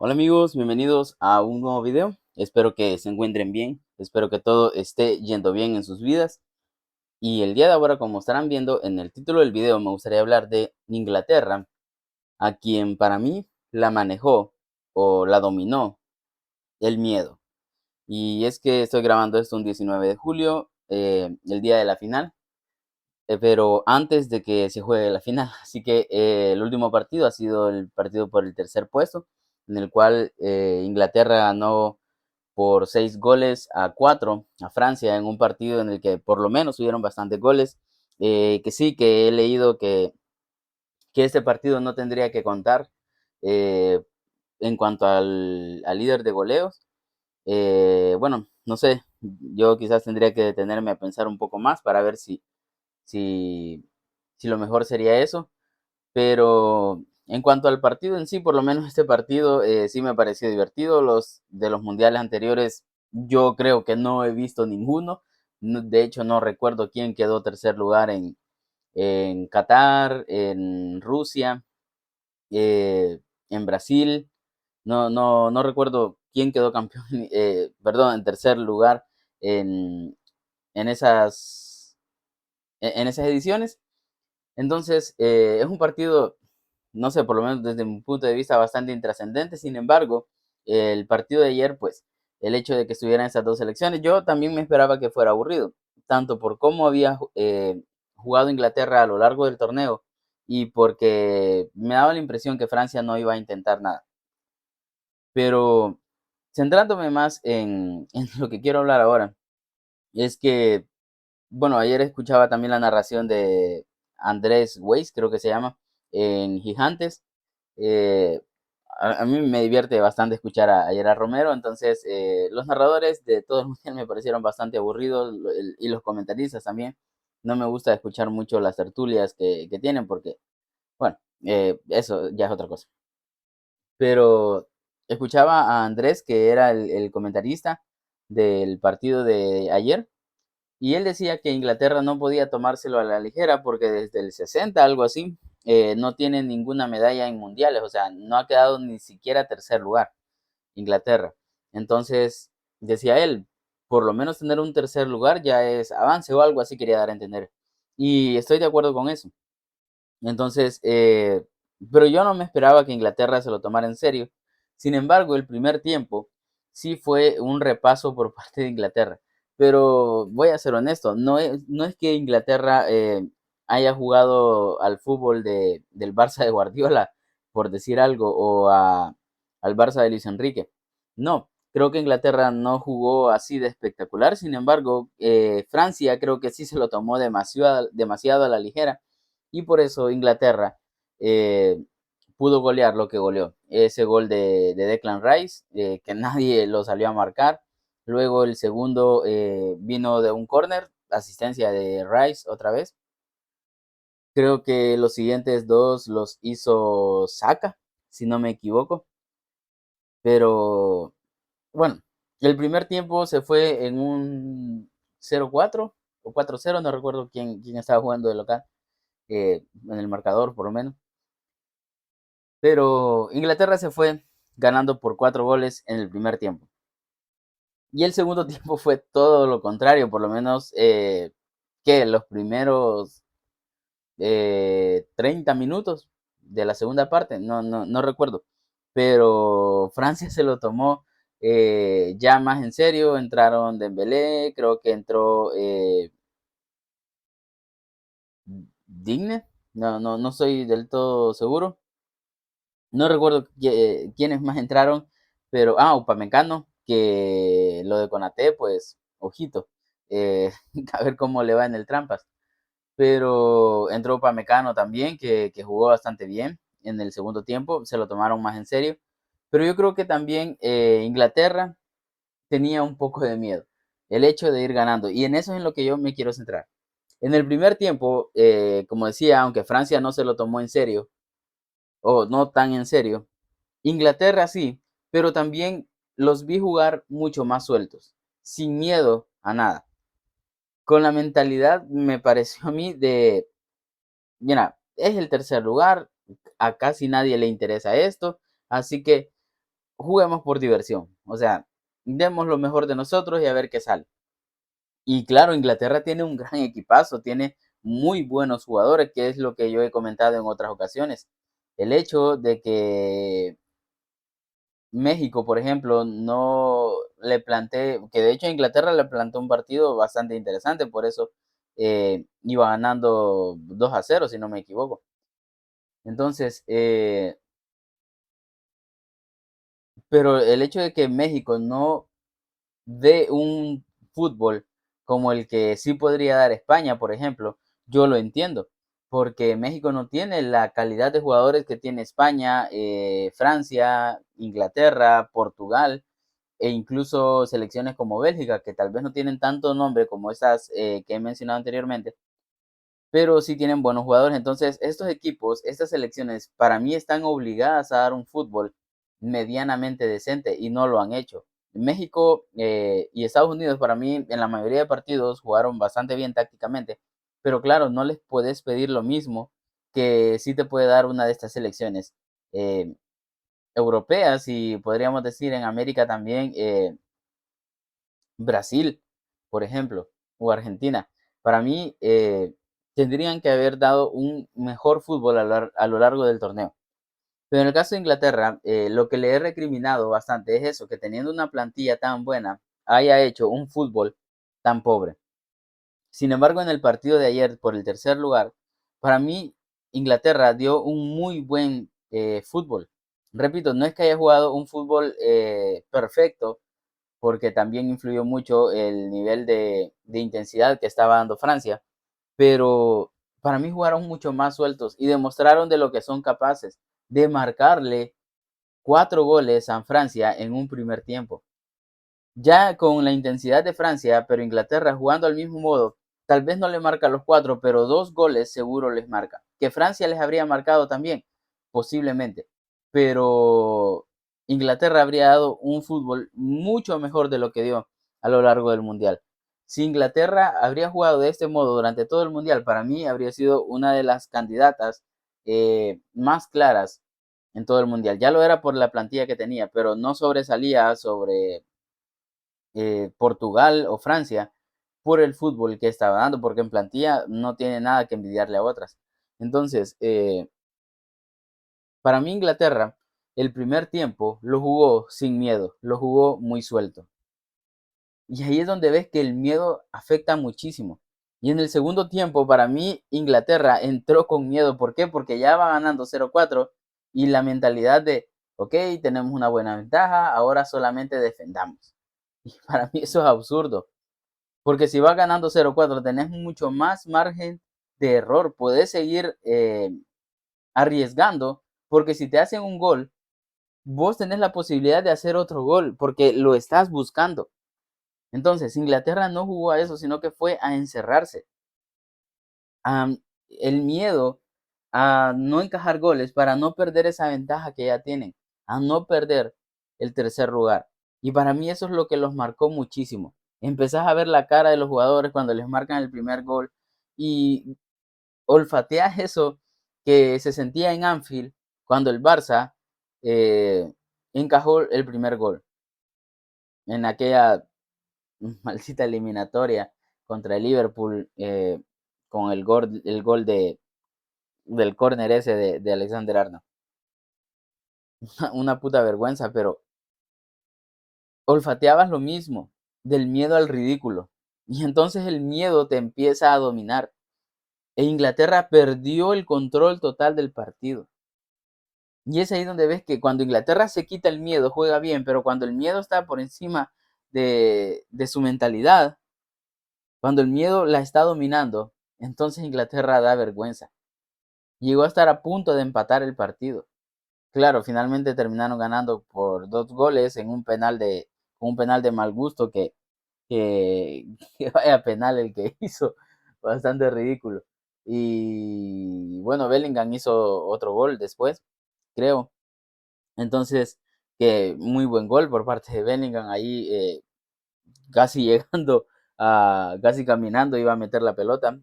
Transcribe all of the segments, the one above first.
Hola amigos, bienvenidos a un nuevo video. Espero que se encuentren bien, espero que todo esté yendo bien en sus vidas. Y el día de ahora, como estarán viendo en el título del video, me gustaría hablar de Inglaterra, a quien para mí la manejó o la dominó el miedo. Y es que estoy grabando esto un 19 de julio, el día de la final, pero antes de que se juegue la final. Así que el último partido ha sido el partido por el tercer puesto, en el cual Inglaterra ganó por 6 goles a 4 a Francia en un partido en el que por lo menos hubieron bastantes goles. Que sí, que he leído que este partido no tendría que contar eh, en cuanto al líder de goleos. Bueno, no sé, yo quizás tendría que detenerme a pensar un poco más para ver si, si lo mejor sería eso. Pero en cuanto al partido en sí, por lo menos este partido sí me pareció divertido. Los de los mundiales anteriores, yo creo que no he visto ninguno. De hecho, no recuerdo quién quedó tercer lugar en Qatar, en Rusia, en Brasil. No recuerdo quién quedó campeón, perdón, en tercer lugar en, en esas, en esas ediciones. Entonces, es un partido, no sé, por lo menos desde mi punto de vista, bastante intrascendente. Sin embargo, el partido de ayer, pues, el hecho de que estuvieran esas dos selecciones, yo también me esperaba que fuera aburrido, tanto por cómo había jugado Inglaterra a lo largo del torneo y porque me daba la impresión que Francia no iba a intentar nada. Pero centrándome más en lo que quiero hablar ahora, es que bueno, ayer escuchaba también la narración de Andrés Weiss, creo que se llama, en Gigantes. Eh, a mí me divierte bastante escuchar a Gerard Romero, entonces los narradores de todo el mundial me parecieron bastante aburridos y los comentaristas también. No me gusta escuchar mucho las tertulias que tienen porque, bueno, eso ya es otra cosa. Pero escuchaba a Andrés, que era el comentarista del partido de ayer, y él decía que Inglaterra no podía tomárselo a la ligera porque desde el 60, algo así, no tiene ninguna medalla en mundiales, o sea, no ha quedado ni siquiera tercer lugar Inglaterra. Entonces, decía él, por lo menos tener un tercer lugar ya es avance o algo así quería dar a entender. Y estoy de acuerdo con eso. Entonces, pero yo no me esperaba que Inglaterra se lo tomara en serio. Sin embargo, el primer tiempo sí fue un repaso por parte de Inglaterra. Pero voy a ser honesto, no es que Inglaterra haya jugado al fútbol del Barça de Guardiola, por decir algo, al Barça de Luis Enrique. No, creo que Inglaterra no jugó así de espectacular. Sin embargo, Francia creo que sí se lo tomó demasiado, demasiado a la ligera y por eso Inglaterra eh, pudo golear lo que goleó. Ese gol de Declan Rice, que nadie lo salió a marcar. Luego el segundo vino de un corner, asistencia de Rice otra vez. Creo que los siguientes dos los hizo Saka, si no me equivoco. Pero bueno, el primer tiempo se fue en un 0-4 o 4-0, no recuerdo quién estaba jugando de local, en el marcador por lo menos. Pero Inglaterra se fue ganando por 4 goles en el primer tiempo. Y el segundo tiempo fue todo lo contrario, por lo menos que los primeros 30 minutos de la segunda parte, no recuerdo. Pero Francia se lo tomó ya más en serio, entraron Dembélé, creo que entró Digne, no soy del todo seguro. No recuerdo quiénes más entraron, pero, Upamecano, que lo de Konaté, pues, ojito, a ver cómo le va en el Trampas. Pero entró Upamecano también, que jugó bastante bien en el segundo tiempo, se lo tomaron más en serio. Pero yo creo que también Inglaterra tenía un poco de miedo, el hecho de ir ganando, y en eso es en lo que yo me quiero centrar. En el primer tiempo, como decía, aunque Francia no se lo tomó en serio, o no tan en serio, Inglaterra sí, pero también los vi jugar mucho más sueltos, sin miedo a nada. Con la mentalidad, me pareció a mí de, mira, es el tercer lugar, a casi nadie le interesa esto, así que juguemos por diversión. O sea, demos lo mejor de nosotros y a ver qué sale. Y claro, Inglaterra tiene un gran equipazo, tiene muy buenos jugadores, que es lo que yo he comentado en otras ocasiones. El hecho de que México, por ejemplo, no le plantee, que de hecho Inglaterra le planteó un partido bastante interesante, por eso iba ganando 2-0, si no me equivoco. Entonces, pero el hecho de que México no dé un fútbol como el que sí podría dar España, por ejemplo, yo lo entiendo, porque México no tiene la calidad de jugadores que tiene España, Francia, Inglaterra, Portugal e incluso selecciones como Bélgica, que tal vez no tienen tanto nombre como estas que he mencionado anteriormente, pero sí tienen buenos jugadores. Entonces, estos equipos, estas selecciones, para mí están obligadas a dar un fútbol medianamente decente y no lo han hecho. México y Estados Unidos, para mí, en la mayoría de partidos jugaron bastante bien tácticamente, pero claro, no les puedes pedir lo mismo que sí te puede dar una de estas selecciones eh, europeas y podríamos decir en América también. Brasil, por ejemplo, o Argentina. Para mí, tendrían que haber dado un mejor fútbol a lo largo del torneo. Pero en el caso de Inglaterra, lo que le he recriminado bastante es eso, que teniendo una plantilla tan buena, haya hecho un fútbol tan pobre. Sin embargo, en el partido de ayer por el tercer lugar, para mí Inglaterra dio un muy buen fútbol. Repito, no es que haya jugado un fútbol perfecto, porque también influyó mucho el nivel de intensidad que estaba dando Francia, pero para mí jugaron mucho más sueltos y demostraron de lo que son capaces, de marcarle 4 goles a Francia en un primer tiempo. Ya con la intensidad de Francia, pero Inglaterra jugando al mismo modo, tal vez no le marca los 4, pero 2 goles seguro les marca. Que Francia les habría marcado también, posiblemente. Pero Inglaterra habría dado un fútbol mucho mejor de lo que dio a lo largo del Mundial. Si Inglaterra habría jugado de este modo durante todo el Mundial, para mí habría sido una de las candidatas más claras en todo el Mundial. Ya lo era por la plantilla que tenía, pero no sobresalía sobre Portugal o Francia por el fútbol que estaba dando, porque en plantilla no tiene nada que envidiarle a otras. Entonces, para mí Inglaterra, el primer tiempo lo jugó sin miedo, lo jugó muy suelto. Y ahí es donde ves que el miedo afecta muchísimo. Y en el segundo tiempo, para mí, Inglaterra entró con miedo. ¿Por qué? Porque ya va ganando 0-4 y la mentalidad de, ok, tenemos una buena ventaja, ahora solamente defendamos. Y para mí eso es absurdo. Porque si vas ganando 0-4, tenés mucho más margen de error. Puedes seguir arriesgando, porque si te hacen un gol, vos tenés la posibilidad de hacer otro gol, porque lo estás buscando. Entonces, Inglaterra no jugó a eso, sino que fue a encerrarse. A el miedo a no encajar goles para no perder esa ventaja que ya tienen, a no perder el tercer lugar. Y para mí eso es lo que los marcó muchísimo. Empezás a ver la cara de los jugadores cuando les marcan el primer gol y olfateas eso que se sentía en Anfield cuando el Barça eh, encajó el primer gol en aquella maldita eliminatoria contra el Liverpool con el gol del córner ese de Alexander Arnold. Una puta vergüenza, pero olfateabas lo mismo, del miedo al ridículo. Y entonces el miedo te empieza a dominar. E Inglaterra perdió el control total del partido. Y es ahí donde ves que cuando Inglaterra se quita el miedo, juega bien, pero cuando el miedo está por encima de su mentalidad, cuando el miedo la está dominando, entonces Inglaterra da vergüenza. Llegó a estar a punto de empatar el partido. Claro, finalmente terminaron ganando por 2 goles en un penal de mal gusto que, que vaya penal el que hizo, bastante ridículo. Y bueno, Bellingham hizo otro gol después, creo. Entonces, que muy buen gol por parte de Bellingham ahí, casi llegando casi caminando iba a meter la pelota.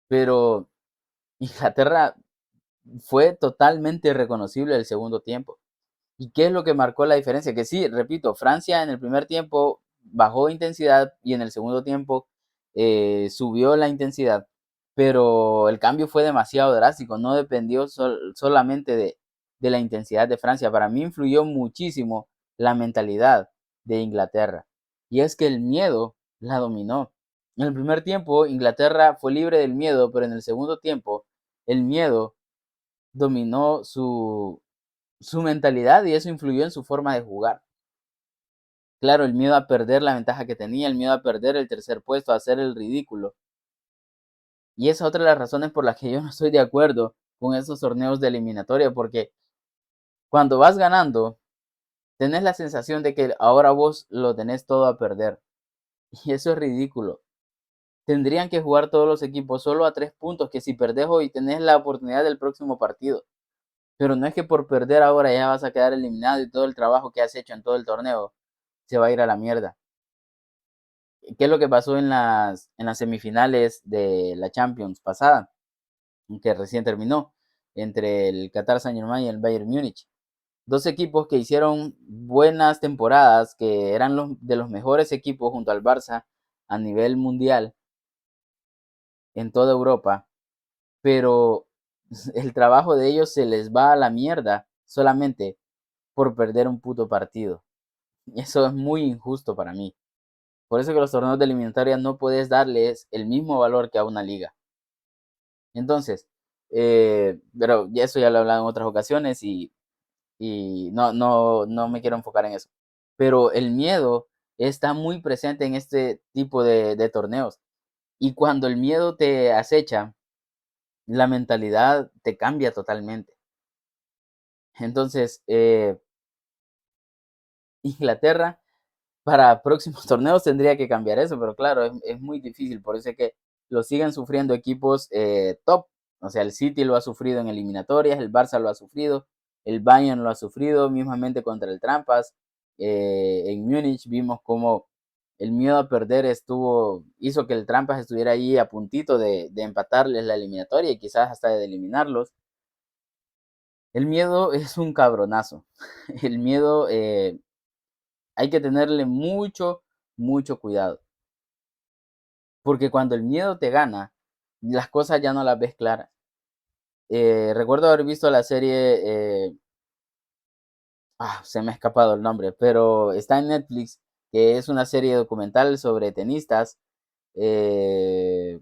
Pero Inglaterra fue totalmente reconocible el segundo tiempo. ¿Y qué es lo que marcó la diferencia? Que sí, repito, Francia en el primer tiempo bajó intensidad y en el segundo tiempo subió la intensidad, pero el cambio fue demasiado drástico, no dependió solamente de la intensidad de Francia. Para mí influyó muchísimo la mentalidad de Inglaterra. Y es que el miedo la dominó. En el primer tiempo Inglaterra fue libre del miedo, pero en el segundo tiempo el miedo dominó su mentalidad y eso influyó en su forma de jugar. Claro, el miedo a perder la ventaja que tenía, el miedo a perder el tercer puesto, a hacer el ridículo. Y esa es otra de las razones por las que yo no estoy de acuerdo con esos torneos de eliminatoria, porque cuando vas ganando, tenés la sensación de que ahora vos lo tenés todo a perder. Y eso es ridículo. Tendrían que jugar todos los equipos solo a 3 puntos, que si perdés hoy tenés la oportunidad del próximo partido. Pero no es que por perder ahora ya vas a quedar eliminado y todo el trabajo que has hecho en todo el torneo se va a ir a la mierda. ¿Qué es lo que pasó en las semifinales de la Champions pasada, que recién terminó, entre el Qatar Saint-Germain y el Bayern Múnich? Dos equipos que hicieron buenas temporadas, que eran de los mejores equipos junto al Barça a nivel mundial en toda Europa, pero el trabajo de ellos se les va a la mierda solamente por perder un puto partido. Y eso es muy injusto para mí. Por eso que los torneos de eliminatoria no puedes darles el mismo valor que a una liga. Entonces, pero ya eso ya lo he hablado en otras ocasiones y no me quiero enfocar en eso. Pero el miedo está muy presente en este tipo de torneos. Y cuando el miedo te acecha, la mentalidad te cambia totalmente. Entonces, Inglaterra para próximos torneos tendría que cambiar eso, pero claro, es muy difícil, por eso es que lo siguen sufriendo equipos top. O sea, el City lo ha sufrido en eliminatorias, el Barça lo ha sufrido, el Bayern lo ha sufrido, mismamente contra el Trampas. En Múnich vimos cómo el miedo a perder hizo que el Trampas estuviera ahí a puntito de empatarles la eliminatoria y quizás hasta de eliminarlos. El miedo es un cabronazo. El miedo hay que tenerle mucho, mucho cuidado. Porque cuando el miedo te gana, las cosas ya no las ves claras. Recuerdo haber visto la serie, se me ha escapado el nombre, pero está en Netflix, que es una serie documental sobre tenistas, eh,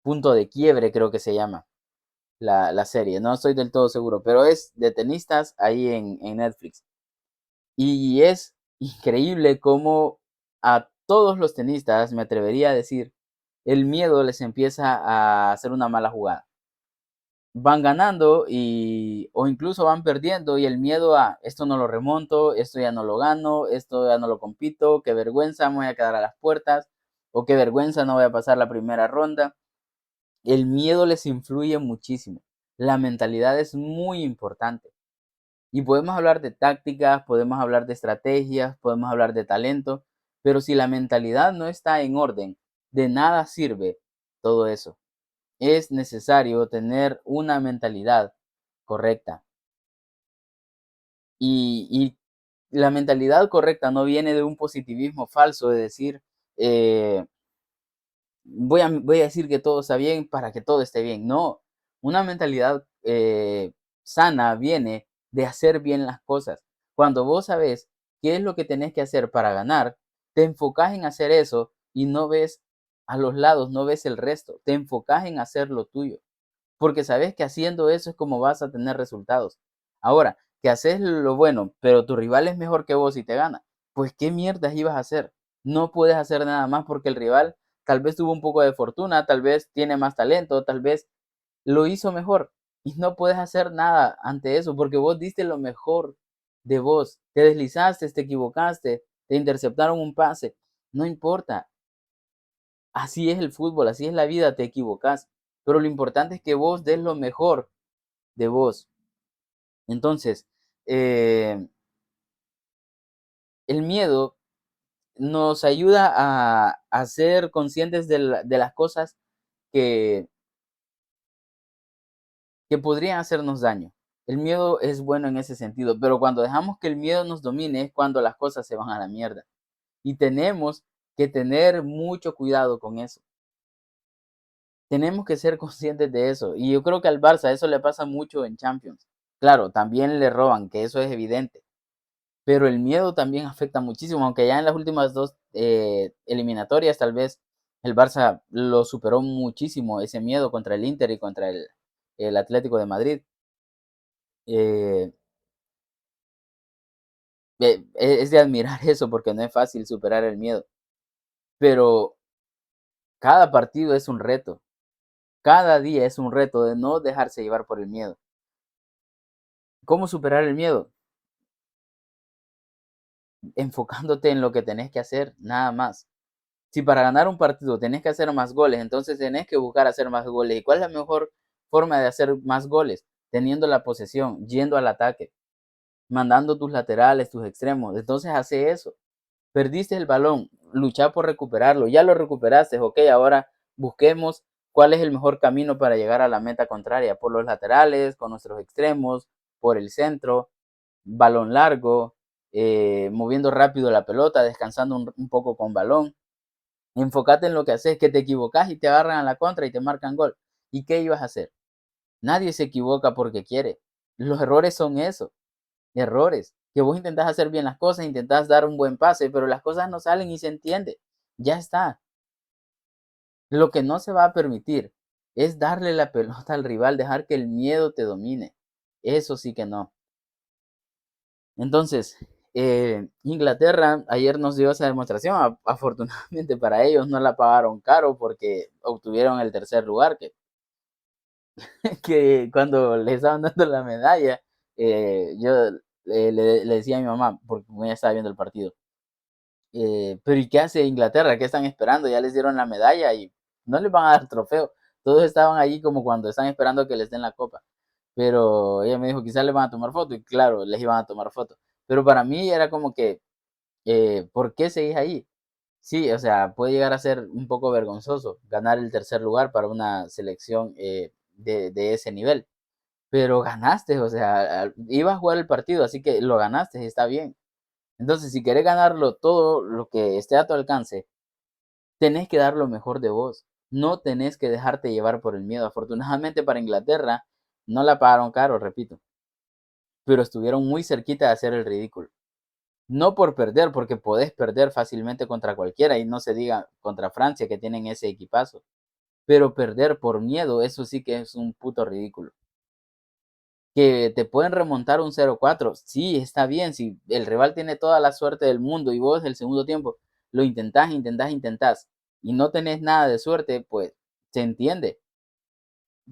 Punto de Quiebre creo que se llama la serie, no estoy del todo seguro, pero es de tenistas ahí en Netflix. Y es increíble cómo a todos los tenistas, me atrevería a decir, el miedo les empieza a hacer una mala jugada. Van ganando o incluso van perdiendo y el miedo a esto no lo remonto, esto ya no lo gano, esto ya no lo compito, qué vergüenza, me voy a quedar a las puertas o qué vergüenza, no voy a pasar la primera ronda. El miedo les influye muchísimo. La mentalidad es muy importante. Y podemos hablar de tácticas, podemos hablar de estrategias, podemos hablar de talento, pero si la mentalidad no está en orden, de nada sirve todo eso. Es necesario tener una mentalidad correcta. Y la mentalidad correcta no viene de un positivismo falso de decir, eh, voy a decir que todo está bien para que todo esté bien. No, una mentalidad sana viene de hacer bien las cosas. Cuando vos sabés qué es lo que tenés que hacer para ganar, te enfocás en hacer eso y no ves a los lados, no ves el resto. Te enfocás en hacer lo tuyo, porque sabes que haciendo eso es como vas a tener resultados. Ahora, que haces lo bueno, pero tu rival es mejor que vos y te gana, pues qué mierdas ibas a hacer. No puedes hacer nada más porque el rival tal vez tuvo un poco de fortuna, tal vez tiene más talento, tal vez lo hizo mejor y no puedes hacer nada ante eso porque vos diste lo mejor de vos. Te deslizaste, te equivocaste, te interceptaron un pase. No importa, así es el fútbol, así es la vida, te equivocas. Pero lo importante es que vos des lo mejor de vos. Entonces, eh, el miedo nos ayuda a ser conscientes de las cosas que, que podrían hacernos daño. El miedo es bueno en ese sentido, pero cuando dejamos que el miedo nos domine es cuando las cosas se van a la mierda. Y tenemos que tener mucho cuidado con eso. Tenemos que ser conscientes de eso. Y yo creo que al Barça eso le pasa mucho en Champions. Claro, también le roban, que eso es evidente. Pero el miedo también afecta muchísimo, aunque ya en las últimas dos eliminatorias tal vez el Barça lo superó muchísimo, ese miedo contra el Inter y contra el Atlético de Madrid. Eh, es de admirar eso porque no es fácil superar el miedo. Pero cada partido es un reto. Cada día es un reto de no dejarse llevar por el miedo. ¿Cómo superar el miedo? Enfocándote en lo que tenés que hacer, nada más. Si para ganar un partido tenés que hacer más goles, entonces tenés que buscar hacer más goles. ¿Y cuál es la mejor forma de hacer más goles? Teniendo la posesión, yendo al ataque, mandando tus laterales, tus extremos. Entonces hace eso. Perdiste el balón, lucha por recuperarlo. Ya lo recuperaste, ok, ahora busquemos cuál es el mejor camino para llegar a la meta contraria. Por los laterales, con nuestros extremos, por el centro, balón largo, moviendo rápido la pelota, descansando un poco con balón. Enfócate en lo que haces, que te equivocas y te agarran a la contra y te marcan gol. ¿Y qué ibas a hacer? Nadie se equivoca porque quiere. Los errores son eso, errores. Que vos intentás hacer bien las cosas, intentás dar un buen pase, pero las cosas no salen y se entiende. Ya está. Lo que no se va a permitir es darle la pelota al rival, dejar que el miedo te domine. Eso sí que no. Entonces, Inglaterra ayer nos dio esa demostración. Afortunadamente para ellos no la pagaron caro porque obtuvieron el tercer lugar, que cuando le estaban dando la medalla, yo le decía a mi mamá, porque ella estaba viendo el partido, pero ¿y qué hace Inglaterra? ¿Qué están esperando? Ya les dieron la medalla y no les van a dar trofeo. Todos estaban allí como cuando están esperando que les den la copa. Pero ella me dijo, quizás les van a tomar foto. Y claro, les iban a tomar foto. Pero para mí era como que, ¿por qué seguís ahí? Sí, o sea, puede llegar a ser un poco vergonzoso ganar el tercer lugar para una selección de ese nivel. Pero ganaste, o sea, ibas a jugar el partido, así que lo ganaste, está bien. Entonces, si querés ganarlo todo lo que esté a tu alcance, tenés que dar lo mejor de vos. No tenés que dejarte llevar por el miedo. Afortunadamente para Inglaterra, no la pagaron caro, repito, pero estuvieron muy cerquita de hacer el ridículo. No por perder, porque podés perder fácilmente contra cualquiera y no se diga contra Francia que tienen ese equipazo. Pero perder por miedo, eso sí que es un puto ridículo. Que te pueden remontar un 0-4, sí, está bien, si el rival tiene toda la suerte del mundo y vos el segundo tiempo lo intentás y no tenés nada de suerte, pues se entiende,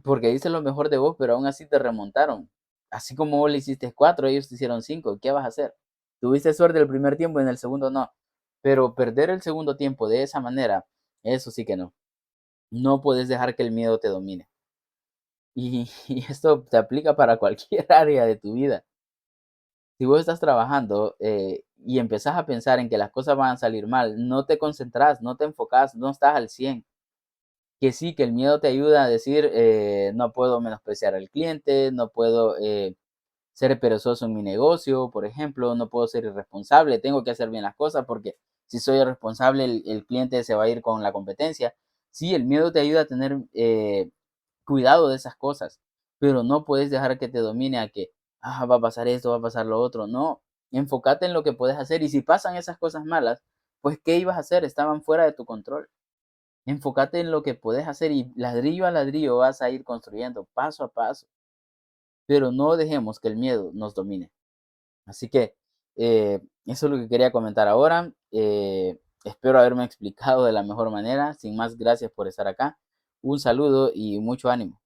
porque dices lo mejor de vos, pero aún así te remontaron. Así como vos le hiciste 4, ellos te hicieron 5, ¿qué vas a hacer? Tuviste suerte el primer tiempo y en el segundo no, pero perder el segundo tiempo de esa manera, eso sí que no. No puedes dejar que el miedo te domine. Y esto te aplica para cualquier área de tu vida. Si vos estás trabajando y empezás a pensar en que las cosas van a salir mal, no te concentras, no te enfocas, no estás al 100. Que sí, que el miedo te ayuda a decir, no puedo menospreciar al cliente, no puedo ser perezoso en mi negocio, por ejemplo, no puedo ser irresponsable, tengo que hacer bien las cosas porque si soy irresponsable el cliente se va a ir con la competencia. Sí, el miedo te ayuda a tener cuidado de esas cosas, pero no puedes dejar que te domine a que, va a pasar esto, va a pasar lo otro. No, enfócate en lo que puedes hacer y si pasan esas cosas malas, pues ¿qué ibas a hacer? Estaban fuera de tu control. Enfócate en lo que puedes hacer y ladrillo a ladrillo vas a ir construyendo paso a paso, pero no dejemos que el miedo nos domine. Así que eso es lo que quería comentar ahora. Espero haberme explicado de la mejor manera. Sin más, gracias por estar acá. Un saludo y mucho ánimo.